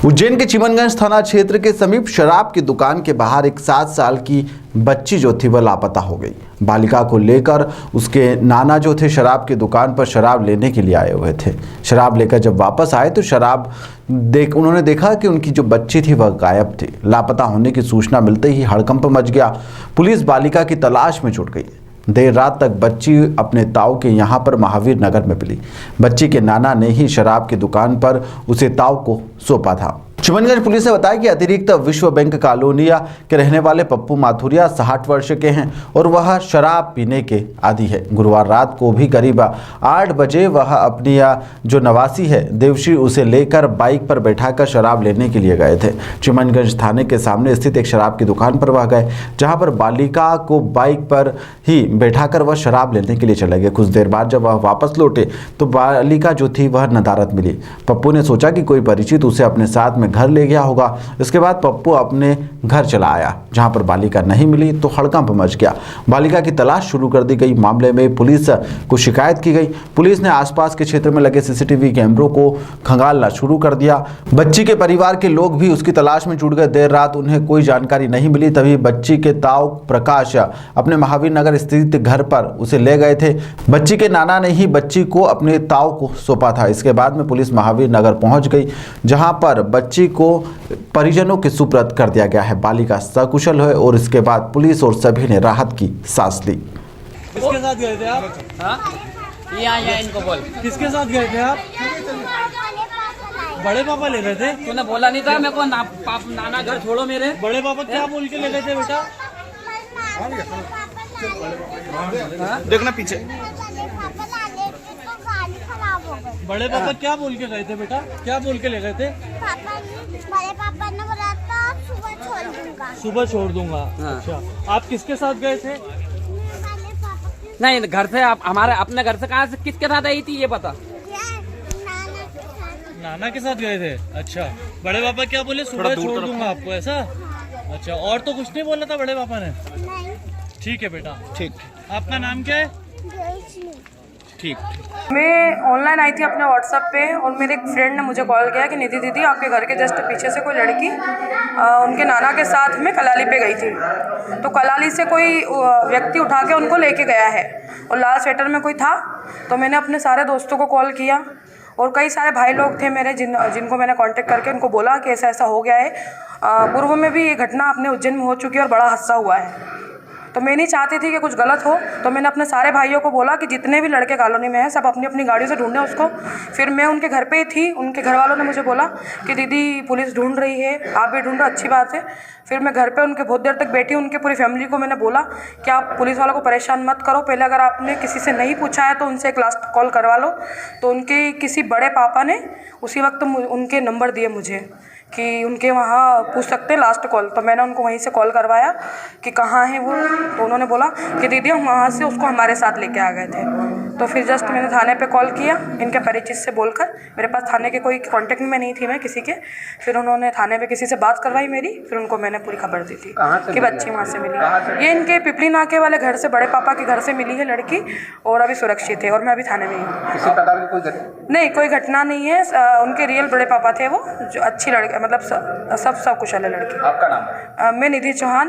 उज्जैन के चिमनगंज थाना क्षेत्र के समीप शराब की दुकान के बाहर एक 7 साल की बच्ची जो थी वह लापता हो गई। बालिका को लेकर उसके नाना जो थे शराब की दुकान पर शराब लेने के लिए आए हुए थे। शराब लेकर जब वापस आए तो उन्होंने देखा कि उनकी जो बच्ची थी वह गायब थी। लापता होने की सूचना मिलते ही हड़कंप मच गया। पुलिस बालिका की तलाश में जुट गई। देर रात तक बच्ची अपने ताऊ के यहाँ पर महावीर नगर में मिली। बच्ची के नाना ने ही शराब की दुकान पर उसे ताऊ को सौंपा था। चिमनगंज पुलिस ने बताया कि अतिरिक्त विश्व बैंक कॉलोनिया के रहने वाले पप्पू माथुरिया 60 वर्ष के हैं और वह शराब पीने के आदी है। गुरुवार रात को भी करीब 8 बजे वह अपनी जो नवासी है देवश्री उसे लेकर बाइक पर बैठाकर शराब लेने के लिए गए थे। चिमनगंज थाने के सामने स्थित एक शराब की दुकान पर वह गए, जहां पर बालिका को बाइक पर ही बैठाकर वह शराब लेने के लिए चले गए। कुछ देर बाद जब वह वापस लौटे तो बालिका जो थी वह नदारद मिली। पप्पू ने सोचा कि कोई परिचित उसे अपने साथ में घर ले गया होगा। इसके बाद पप्पू अपने घर चला आया, जहां पर बालिका नहीं मिली तो हड़कंप मच गया। बालिका की तलाश शुरू कर दी गई। मामले में पुलिस को शिकायत की गई। पुलिस ने आसपास के क्षेत्र में लगे सीसीटीवी कैमरों को खंगालना शुरू कर दिया। बच्ची के परिवार के लोग भी उसकी तलाश में जुट गए। देर रात उन्हें कोई जानकारी नहीं मिली, तभी बच्ची के ताऊ प्रकाश अपने महावीर नगर स्थित घर पर उसे ले गए थे। बच्ची के नाना ने ही बच्ची को अपने ताऊ को सौंपा था। इसके बाद में पुलिस महावीर नगर पहुंच गई, जहां पर बच्ची को परिजनों के सुपुर्द कर दिया गया है। बालिका सकुशल है और इसके बाद पुलिस और सभी ने राहत की सांस ली। किसके साथ गए थे आप? हाँ? यहाँ इनको बोल। किसके साथ गए थे आप? बड़े पापा ले गए थे? तूने बोला नहीं था मेरे को नाना घर छोड़ो मेरे। बड़े पापा क्या बोल के ले गए थे बेटा? देखना पीछे। बड़े पापा क्या बोल के गए थे बेटा? क्या बोल के ले गए थे? बड़े पापा ने बोला था सुबह छोड़ दूंगा। सुबह छोड़ दूंगा। हाँ। अच्छा, आप किसके साथ गए थे? नहीं, घर से आप हमारे अपने घर से कहाँ से किसके साथ आई थी ये पता? नाना के साथ गए थे। अच्छा, बड़े पापा क्या बोले? सुबह छोड़ दूंगा आपको, ऐसा? अच्छा, और तो कुछ नहीं बोला था बड़े पापा ने? ठीक है बेटा, ठीक। आपका नाम क्या है? ठीक। मैं ऑनलाइन आई थी अपने व्हाट्सएप पे और मेरे एक फ्रेंड ने मुझे कॉल किया कि निधि दीदी आपके घर के जस्ट पीछे से कोई लड़की उनके नाना के साथ में कलाली पे गई थी। तो कलाली से कोई व्यक्ति उठा के उनको लेके गया है और लाल स्वेटर में कोई था। तो मैंने अपने सारे दोस्तों को कॉल किया और कई सारे भाई लोग थे मेरे जिनको मैंने कांटेक्ट करके उनको बोला कि ऐसा ऐसा हो गया है। पूर्व में भी ये घटना अपने उज्जैन में हो चुकी है और बड़ा हादसा हुआ है। तो मैं नहीं चाहती थी कि कुछ गलत हो, तो मैंने अपने सारे भाइयों को बोला कि जितने भी लड़के कॉलोनी में हैं सब अपनी अपनी गाड़ियों से ढूंढें उसको। फिर मैं उनके घर पे ही थी। उनके घर वालों ने मुझे बोला कि दीदी पुलिस ढूंढ रही है, आप भी ढूंढो, अच्छी बात है। फिर मैं घर पे उनके बहुत देर तक बैठी। उनके पूरी फैमिली को मैंने बोला कि आप पुलिस वालों को परेशान मत करो, पहले अगर आपने किसी से नहीं पूछा है तो उनसे एक लास्ट कॉल करवा लो। तो उनके किसी बड़े पापा ने उसी वक्त उनके नंबर दिए मुझे कि उनके वहाँ पूछ सकते हैं लास्ट कॉल। तो मैंने उनको वहीं से कॉल करवाया कि कहाँ है वो। तो उन्होंने बोला कि दीदी हम वहाँ से उसको हमारे साथ लेके आ गए थे। तो फिर जस्ट मैंने थाने पे कॉल किया इनके परिचित से बोलकर। मेरे पास थाने के कोई कांटेक्ट में नहीं थी मैं किसी के। फिर उन्होंने थाने पे किसी से बात करवाई मेरी। फिर उनको मैंने पूरी खबर दी थी कि बच्ची वहाँ से मिली। ये इनके पिपली नाके वाले घर से, बड़े पापा के घर से मिली है लड़की और अभी सुरक्षित है और मैं अभी थाने में ही हूँ। किसी प्रकार की कोई नहीं, कोई घटना नहीं है। उनके रियल बड़े पापा थे वो, जो अच्छी लड़की, मतलब सब कुशल है लड़की। आपका नाम है? मैं निधि चौहान,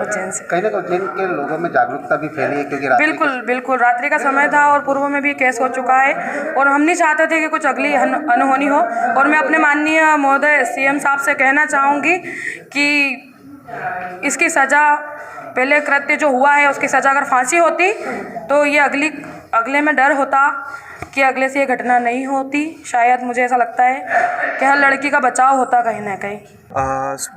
उज्जैन से। कहीं ना कहीं उज्जैन के लोगों में जागरूकता भी फैली है क्योंकि बिल्कुल रात्रि का समय था और पूर्व में भी केस हो चुका है और हम नहीं चाहते थे कि कुछ अगली अनहोनी हो। और मैं अपने माननीय महोदय सीएम साहब से कहना चाहूँगी कि इसकी सज़ा, पहले कृत्य जो हुआ है उसकी सज़ा अगर फांसी होती तो ये अगले में डर होता कि अगले से ये घटना नहीं होती। शायद मुझे ऐसा लगता है कि हर लड़की का बचाव होता कहीं ना कहीं।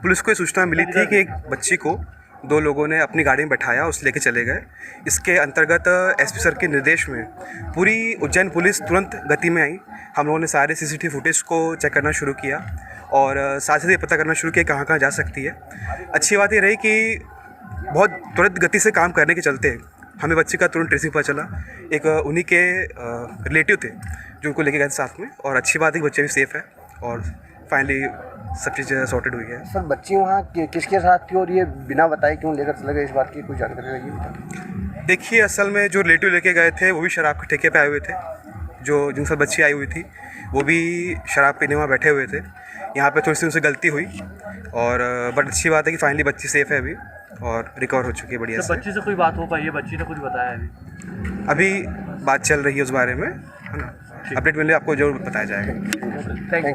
पुलिस को सूचना मिली थी कि एक बच्ची को 2 लोगों ने अपनी गाड़ी में बैठाया, उसे लेके चले गए। इसके अंतर्गत एसपी सर के निर्देश में पूरी उज्जैन पुलिस तुरंत गति में आई। हम लोगों ने सारे सीसीटीवी फुटेज को चेक करना शुरू किया और साथ ही पता करना शुरू किया कहाँ कहाँ जा सकती है। अच्छी बात ये रही कि बहुत तुरंत गति से काम करने के चलते हमें बच्ची का तुरंत ट्रेसिंग पता चला। एक उन्हीं के रिलेटिव थे जो उनको लेके गए साथ में, और अच्छी बात है कि बच्चे भी सेफ़ है और फाइनली सब चीज़ सॉर्टेड हुई है। सर, बच्ची वहाँ किसके साथ थी और ये बिना बताए क्यों लेकर चले गए, इस बात की कोई जानकारी लगी? देखिए, असल में जो रिलेटिव लेके गए थे वो भी शराब के ठेके पे आए हुए थे। जो जिनके साथ बच्ची आई हुई थी वो भी शराब पीने वहाँ बैठे हुए थे। यहाँ पे थोड़ी सी उनसे गलती हुई और बट अच्छी बात है कि फाइनली बच्ची सेफ़ है अभी और रिकवर हो चुकी है बढ़िया तो से। बच्ची से कोई बात हो पाई है? बच्ची ने कुछ बताया अभी? अभी बात चल रही है उस बारे में, है ना। अपडेट मिले आपको जरूर बताया जाएगा। Thank you.